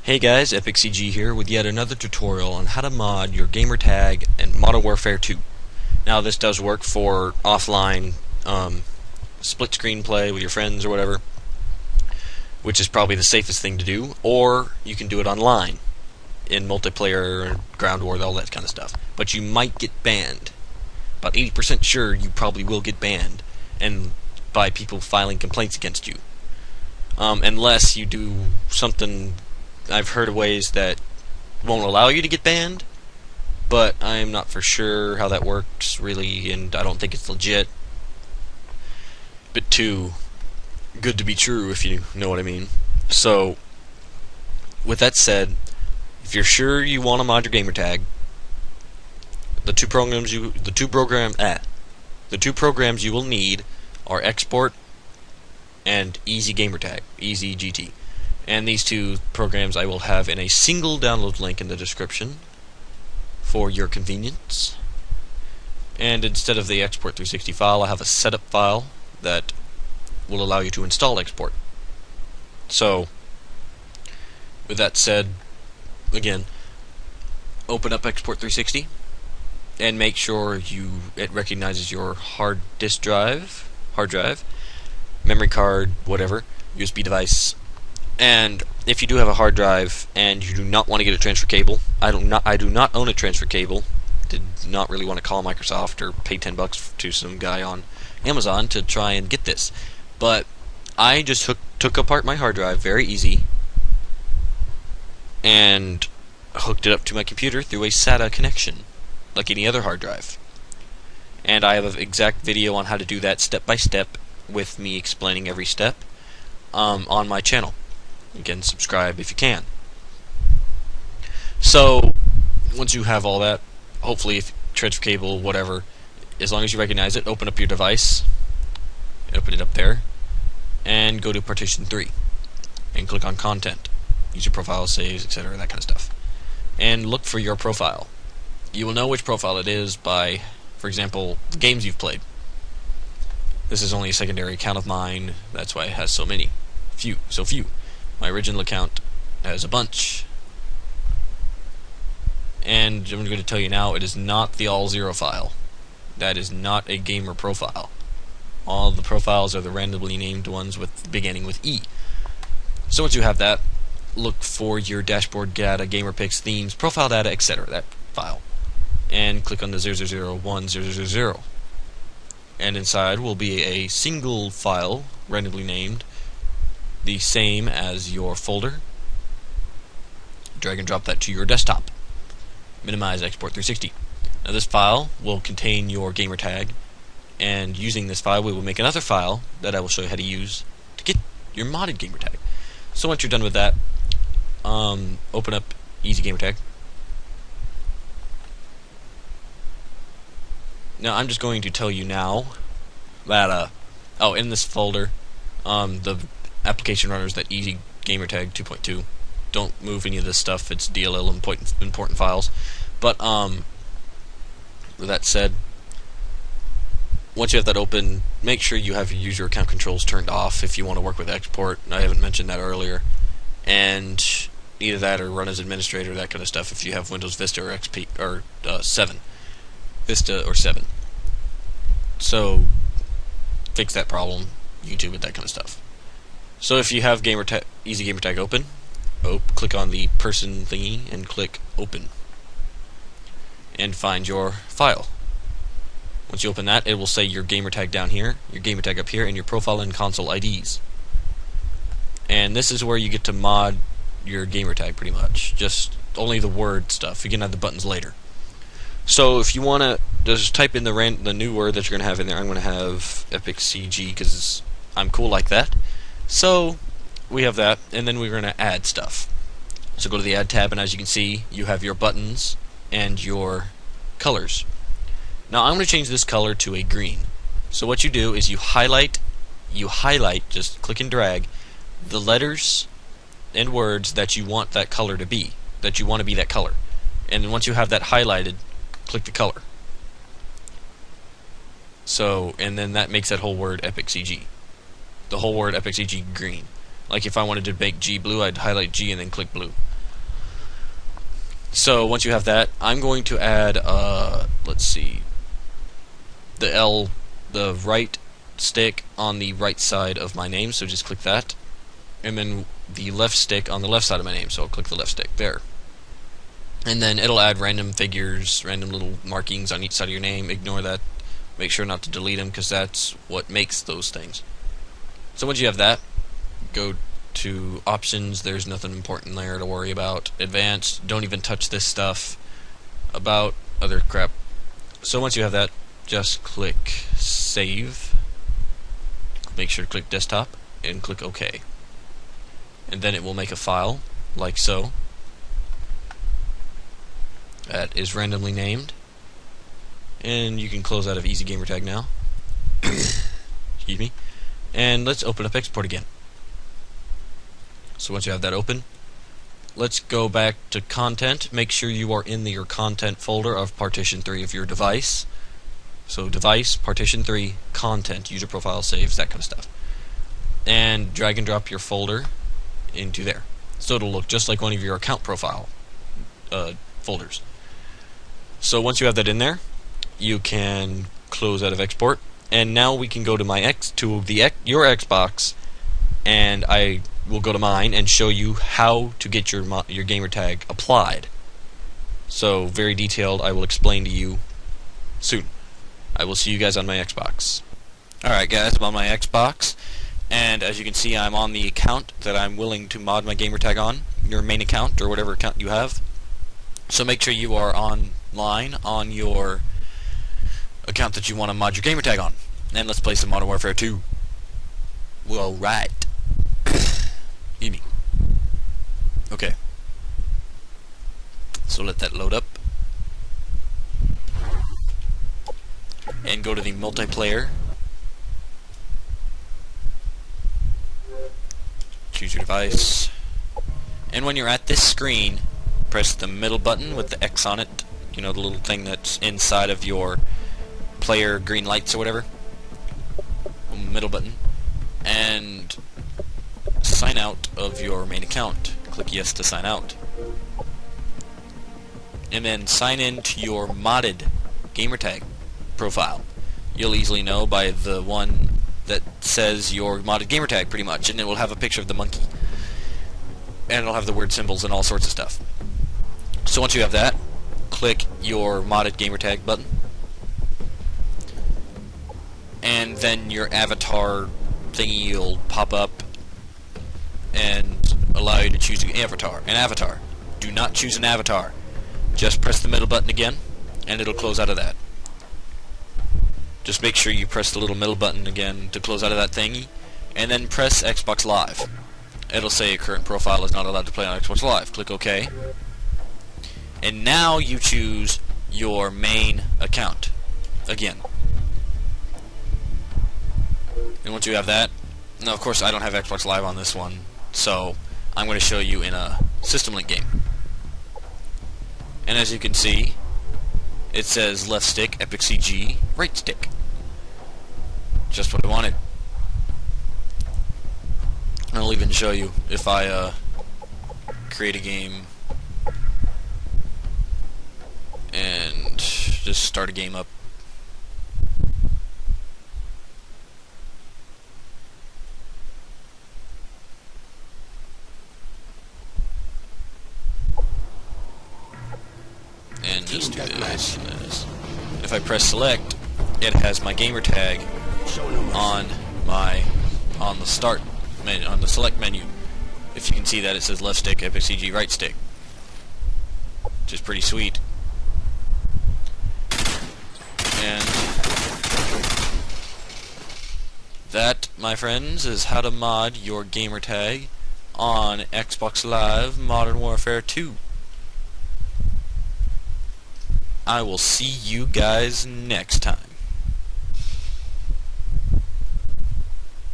Hey guys, EpicCG here with yet another tutorial on how to mod your gamertag in Modern Warfare 2. Now this does work for offline split screen play with your friends or whatever, which is probably the safest thing to do, or you can do it online in multiplayer, ground war, all that kind of stuff. But you might get banned. About 80% sure you probably will get banned, and by people filing complaints against you. Unless you do something. I've heard of ways that won't allow you to get banned, but I'm not for sure how that works really, and I don't think it's legit. Bit too good to be true, if you know what I mean. So, with that said, if you're sure you want to mod your gamertag, the two programs you will need are Export and Easy Gamertag, Easy GT. And these two programs I will have in a single download link in the description for your convenience. And instead of the Export 360 file, I have a setup file that will allow you to install Export. So, with that said, again, open up Export 360 and make sure it recognizes your hard drive, memory card, whatever, USB device. And if you do have a hard drive and you do not want to get a transfer cable, I do not own a transfer cable. Did not really want to call Microsoft or pay $10 to some guy on Amazon to try and get this. But I just took apart my hard drive, very easy, and hooked it up to my computer through a SATA connection, like any other hard drive. And I have an exact video on how to do that step by step, with me explaining every step on my channel. Again, subscribe if you can. So, once you have all that, hopefully, if transfer cable, whatever, as long as you recognize it, open up your device, open it up there, and go to Partition 3, and click on Content, use your profile, saves, etc., that kind of stuff, and look for your profile. You will know which profile it is by, for example, the games you've played. This is only a secondary account of mine, that's why it has so few. My original account has a bunch. And I'm going to tell you now, it is not the all-zero file. That is not a gamer profile. All the profiles are the randomly named ones beginning with E. So once you have that, look for your dashboard data, gamer pics, themes, profile data, etc., that file. And click on the 00010000. And inside will be a single file, randomly named, the same as your folder. Drag and drop that to your desktop. Minimize Export 360. Now this file will contain your gamertag, and using this file we will make another file that I will show you how to use to get your modded gamertag. So once you're done with that, open up Easy Gamertag. Now I'm just going to tell you now that in this folder, the application runners, that Easy Gamertag 2.2. Don't move any of this stuff. It's DLL important files. But with that said, once you have that open, make sure you have your user account controls turned off if you want to work with export. I haven't mentioned that earlier. And either that or run as administrator, that kind of stuff. If you have Windows Vista or XP or 7, Vista or 7. So fix that problem. YouTube it, that kind of stuff. So if you have Easy Gamertag open, click on the person thingy and click Open. And find your file. Once you open that, it will say your gamertag down here, your gamertag up here, and your profile and console IDs. And this is where you get to mod your gamertag pretty much. Just only the word stuff. You can add the buttons later. So if you want to just type in the new word that you're going to have in there, I'm going to have EpicCG because I'm cool like that. So we have that, and then we're going to add stuff. So go to the Add tab, and as you can see, you have your buttons and your colors. Now I'm going to change this color to a green. So what you do is you highlight, just click and drag the letters and words that you want that color to be, that color. And then once you have that highlighted, click the color. So, and then that makes that whole word EpicCG. The whole word EpicCG green. Like if I wanted to make G blue, I'd highlight G and then click blue. So once you have that, I'm going to add, let's see, the right stick on the right side of my name, so just click that, and then the left stick on the left side of my name, so I'll click the left stick there. And then it'll add random figures, random little markings on each side of your name. Ignore that. Make sure not to delete them, because that's what makes those things. So once you have that, go to options. There's nothing important there to worry about. Advanced, don't even touch this stuff. About, other crap. So once you have that, just click save. Make sure to click desktop and click OK. And then it will make a file like so that is randomly named. And you can close out of Easy Gamertag now. Excuse me. And let's open up export again. So once you have that open, let's go back to content. Make sure you are in your content folder of partition 3 of your device. So device, partition 3, content, user profile, saves, that kind of stuff. And drag and drop your folder into there. So it'll look just like one of your account profile folders. So once you have that in there, you can close out of export. And now we can go to your Xbox, and I will go to mine and show you how to get your gamer tag applied. So very detailed. I will explain to you soon. I will see you guys on my Xbox. Alright guys, I'm on my Xbox, and as you can see, I'm on the account that I'm willing to mod my gamer tag on, your main account or whatever account you have. So make sure you are online on your account that you want to mod your gamer tag on. And let's play some Modern Warfare 2. Well, right. Excuse me. Okay. So let that load up. And go to the multiplayer. Choose your device. And when you're at this screen, press the middle button with the X on it. You know, the little thing that's inside of your player green lights or whatever. Middle button. And sign out of your main account. Click yes to sign out. And then sign in to your modded gamertag profile. You'll easily know by the one that says your modded gamertag pretty much, and it will have a picture of the monkey. And it'll have the word symbols and all sorts of stuff. So once you have that, click your modded gamertag button. And then your avatar thingy will pop up and allow you to choose an avatar. Do not choose an avatar. Just press the middle button again, and it'll close out of that. Just make sure you press the little middle button again to close out of that thingy, and then press Xbox Live. It'll say current profile is not allowed to play on Xbox Live. Click OK. And now you choose your main account again. And once you have that, now of course I don't have Xbox Live on this one, so I'm going to show you in a System Link game. And as you can see, it says left stick, Epic CG, right stick. Just what I wanted. I'll even show you if I create a game and just start a game up. And just do this and this. If I press select, it has my gamer tag on the start menu, on the select menu. If you can see that, it says left stick, Epic CG, right stick, which is pretty sweet. And that, my friends, is how to mod your gamer tag on Xbox Live Modern Warfare 2. I will see you guys next time.